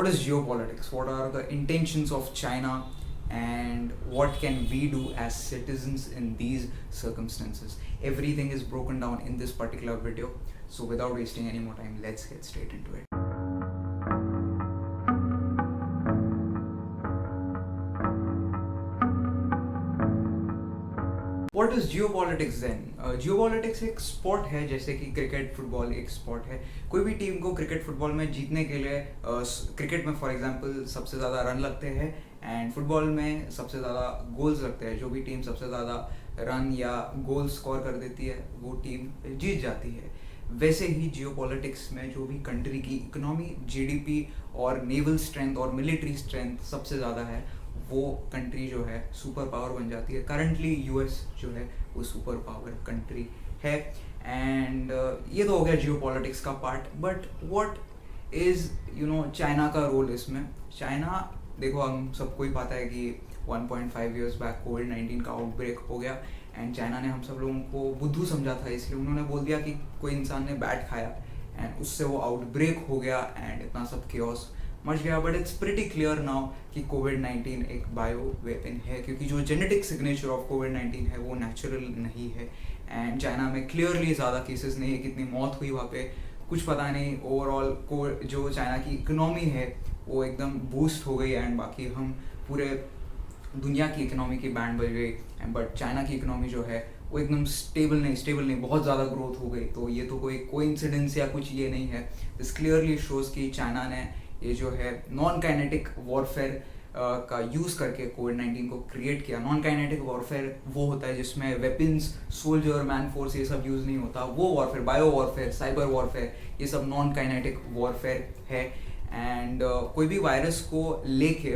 What is geopolitics? What are the intentions of China? And what can we do as citizens in these circumstances? Everything is broken down in this particular video. So without wasting any more time, let's get straight into it. What is geopolitics then? Geopolitics एक sport है, जैसे कि cricket football एक sport है. कोई भी team को cricket football में जीतने के लिए क्रिकेट में फॉर एग्जांपल सबसे ज़्यादा रन लगते हैं एंड फुटबॉल में सबसे ज़्यादा गोल्स लगते हैं. जो भी टीम सबसे ज़्यादा रन या गोल स्कोर कर देती है वो टीम जीत जाती है. वैसे ही जियोपॉलिटिक्स में जो भी कंट्री की इकोनॉमी, जीडीपी और नेवल स्ट्रेंथ और मिलिट्री स्ट्रेंथ सबसे ज़्यादा है, वो कंट्री जो है सुपर पावर बन जाती है. करंटली यूएस जो है वो सुपर पावर कंट्री है. एंड ये तो हो गया जियोपॉलिटिक्स का part. But what is China का रोल इसमें? चाइना, देखो हम सबको ही पता है कि 1.5 ईयर्स बैक कोविड-19 का आउटब्रेक हो गया एंड चाइना ने हम सब लोगों को बुद्धू समझा था, इसलिए उन्होंने बोल दिया कि कोई इंसान ने बैट खाया एंड उससे वो आउटब्रेक हो गया एंड इतना सब केओस मच गया. But it's pretty clear now कि कोविड-19 एक बायो वेपन है, क्योंकि जो जेनेटिक सिग्नेचर ऑफ कोविड-19 है वो नेचुरल नहीं है. एंड चाइना में क्लियरली ज़्यादा केसेस नहीं है. कितनी मौत हुई वहाँ पे कुछ पता नहीं. ओवरऑल को जो चाइना की इकोनॉमी है वो एकदम बूस्ट हो गई एंड बाकी हम पूरे दुनिया की इकोनॉमी की बैंड बज गई. बट चाइना की इकोनॉमी जो है वो एकदम स्टेबल नहीं, बहुत ज़्यादा ग्रोथ हो गई. तो ये तो कोई कोइंसिडेंस या कुछ ये नहीं है. दिस क्लियरली शोज़ कि चाइना ने ये जो है नॉन काइनेटिक वॉरफेयर का यूज़ करके कोविड-19 को क्रिएट किया. नॉन काइनेटिक वॉरफेयर वो होता है जिसमें वेपन्स, सोल्जर, मैन फोर्स ये सब यूज़ नहीं होता. वो warfare, bio warfare, cyber warfare, ये सब नॉन काइनेटिक वॉरफेयर है. एंड कोई भी वायरस को लेके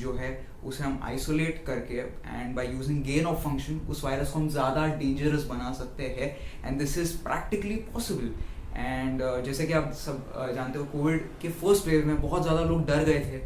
जो है उसे हम आइसोलेट करके and by using gain of function उस वायरस को हम ज़्यादा डेंजरस बना सकते हैं. And this is practically possible. And जैसे कि आप सब जानते हो, कोविड के फर्स्ट वेव में बहुत ज़्यादा लोग डर गए थे.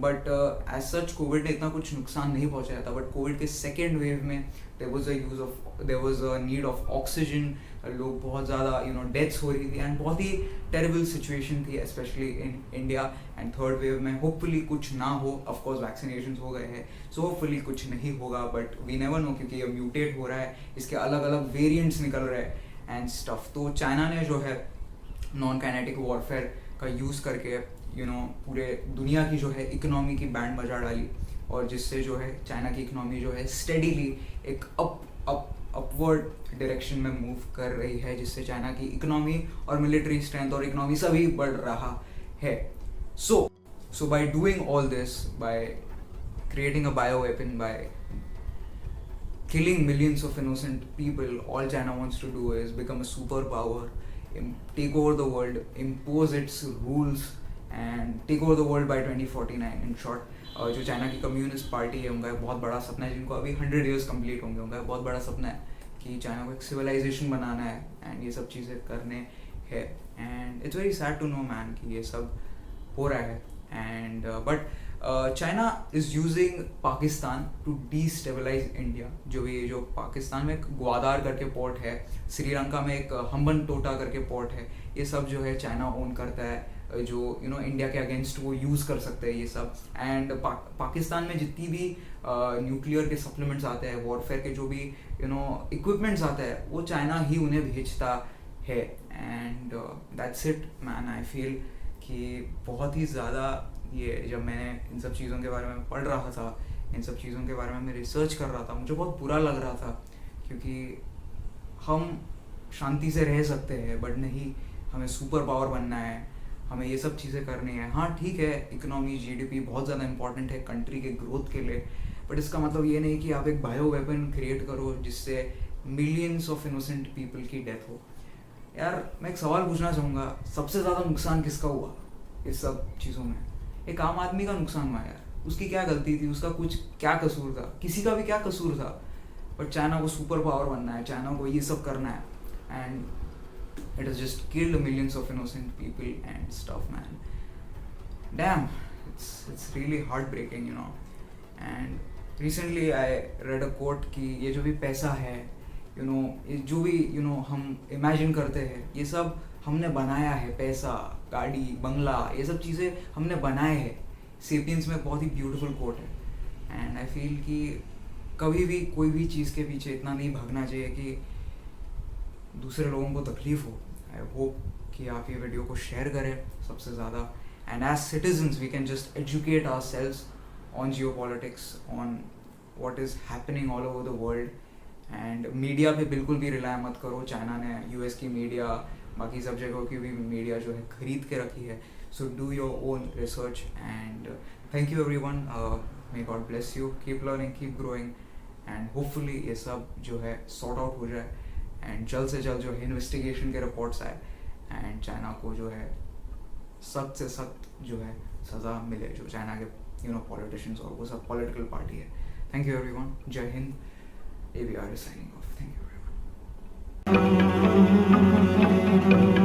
बट एज सच कोविड ने इतना कुछ नुकसान नहीं पहुंचाया था. बट कोविड के सेकेंड वेव में there was a need of oxygen. लोग बहुत ज़्यादा डेथ्स हो रही थी एंड बहुत ही टेरिबल सिचुएशन थी, especially in India. And third wave में होपफुली कुछ ना हो. ऑफकोर्स वैक्सीनेशन हो गए हैं, सो होपफुली कुछ नहीं होगा. बट वी नेवर नो, क्योंकि ये म्यूटेट हो रहा है, इसके अलग अलग वेरिएंट्स निकल रहे हैं एंड स्टफ. तो चाइना ने जो है नॉन काइनेटिक वॉरफेयर का यूज़ करके पूरे दुनिया की जो है इकोनॉमी की बैंड बजा डाली, और जिससे जो है चाइना की इकोनॉमी जो है स्टेडीली एक अपवर्ड डायरेक्शन में मूव कर रही है, जिससे चाइना की इकोनॉमी और मिलिट्री स्ट्रेंथ और इकोनॉमी सभी बढ़ रहा है. So by doing all this, by creating a bio weapon, by killing millions of innocent people, all China wants to do is become a superpower, take over the world, impose its rules and take over the world by 2049. in short, जो China की communist party है उनका बहुत बड़ा सपना है, जिनको अभी 100 years कंप्लीट होंगे, उनका बहुत बड़ा सपना है कि चाइना को एक सिविलाइजेशन बनाना है एंड ये सब चीज़ें करने हैं. And it's very sad to know man कि ये सब हो रहा है. And but China is using Pakistan to destabilise India. जो पाकिस्तान में एक ग्वादार करके पोर्ट है, श्रीलंका में एक हम्बन टोटा करके पोर्ट है, ये सब जो है चाइना ओन करता है, जो इंडिया के अगेंस्ट वो यूज़ कर सकते हैं ये सब. एंड पाकिस्तान में जितनी भी न्यूक्लियर के सप्लीमेंट्स आते हैं, वॉरफेयर के जो भी इक्विपमेंट्स आते हैं, वो चाइना ही उन्हें भेजता है. And that's it man. I feel कि बहुत ही ज़्यादा ये, जब मैंने इन सब चीज़ों के बारे में पढ़ रहा था, इन सब चीज़ों के बारे में मैं रिसर्च कर रहा था, मुझे बहुत बुरा लग रहा था. क्योंकि हम शांति से रह सकते हैं बट नहीं, हमें सुपर पावर बनना है, हमें ये सब चीज़ें करनी है. हाँ ठीक है, इकोनॉमी, जीडीपी बहुत ज़्यादा इंपॉर्टेंट है कंट्री के ग्रोथ के लिए, बट इसका मतलब ये नहीं कि आप एक बायो वेपन क्रिएट करो जिससे मिलियंस ऑफ इनोसेंट पीपल की डेथ हो. यार मैं एक सवाल पूछना चाहूँगा, सबसे ज़्यादा नुकसान किसका हुआ इस सब चीज़ों में? एक आम आदमी का नुकसान हुआ यार. उसकी क्या गलती थी? उसका कुछ क्या कसूर था? किसी का भी क्या कसूर था? बट चाइना को सुपर पावर बनना है, चाइना को ये सब करना है, and it has just killed millions of innocent people and stuff, man. Damn, it's really heartbreaking, And recently I read a quote कि ये जो भी पैसा है, जो भी हम imagine करते हैं, ये सब हमने बनाया है, पैसा, गाड़ी, बंगला, ये सब चीज़ें हमने बनाए हैं। सेपियंस में बहुत ही ब्यूटीफुल कोट है एंड आई फील कि कभी भी कोई भी चीज़ के पीछे इतना नहीं भागना चाहिए कि दूसरे लोगों को तकलीफ हो। आई होप कि आप ये वीडियो को शेयर करें सबसे ज़्यादा and as citizens we can just educate ourselves on geopolitics, on what is happening all over the world. And media पे बिल्कुल भी रिलाय मत करो। चाइना ने यूएस की मीडिया, बाकी सब जगहों की भी मीडिया जो है खरीद के रखी है। So do your own research and thank you everyone. May God bless you, keep learning, keep growing and hopefully ये सब जो है सॉर्ट आउट हो जाए एंड जल्द से जल्द जो है इन्वेस्टिगेशन के रिपोर्ट्स आए एंड चाइना को जो है सख्त से सख्त जो है सज़ा मिले, जो चाइना के पॉलिटिशियंस और वो सब पॉलिटिकल पार्टी है। Thank you everyone. जय Hind. ABR is signing off. Thank you everyone.